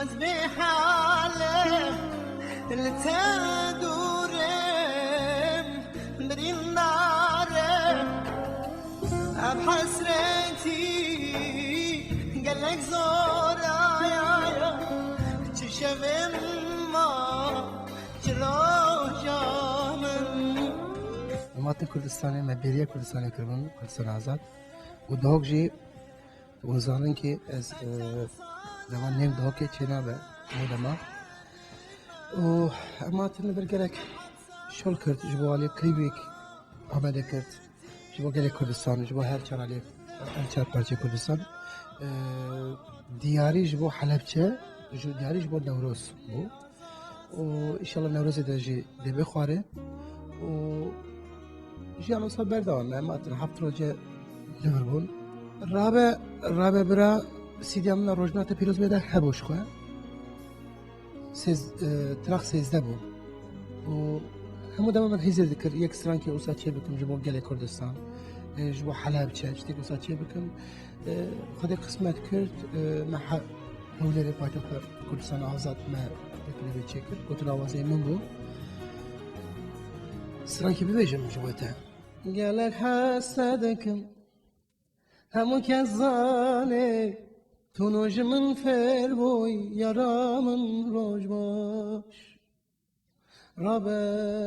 از به حاله لتدورم بریم داره اب حسرتی گلک زورا چشم ما جلو جامن مات کردستان ما بیریا کردستان کردن کردستان آزاد و دهوک جی وزارن که از زمان نیم دهوکی چینا به مودما و اما تنه برگرک شل کرد جبوالی کریبیک آمده کرد جبوا گله کردستان جبوا هر چرالی هر چار پارچه کردستان دیاری جبوا حلبچه جو دیاری جبوا نوروز بو و انشالله نوروز دجی دبی خواره و جی الان صار بردوام اما تنه هفت روزه لوربون رابع برا سیدیامنا روزنات پیروز بیده هبوش خواه تراخ سیزده بود و همو دام من هیزر ذکر یک سران که اوسا چه بکم جبو گل کردستان جبو حلب چه جتی اوسا چه بکم خودی قسمت کرد مع هولری پایتخت کردستان آزاد ما بکنه چه کرد گوتن آوازه من بود سران که ببیجم جبوته گلک حسدکم همو کزانه تو نجمن فربوی یارامن روش باش راب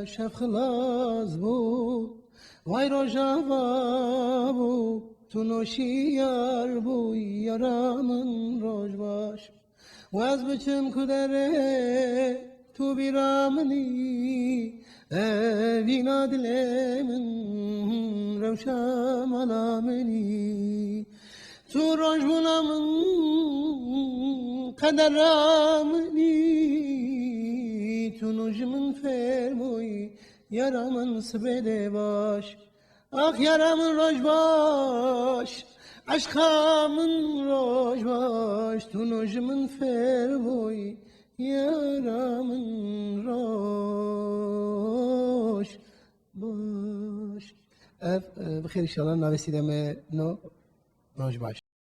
شب خلاص بود وای روژا بابو تو نوشیار بوی یارامن روش باش و از بچم کدره تو بیرامنی وینا دلمن روشا ملامنی تو روش بونامن قدرامنی تو نجمن فرموی یارامن سبده باش آخ یارامن روش باش عشقامن روش باش تو نجمن فرموی یارامن روش باش بخیر انشالله نویسیدم نو روش باش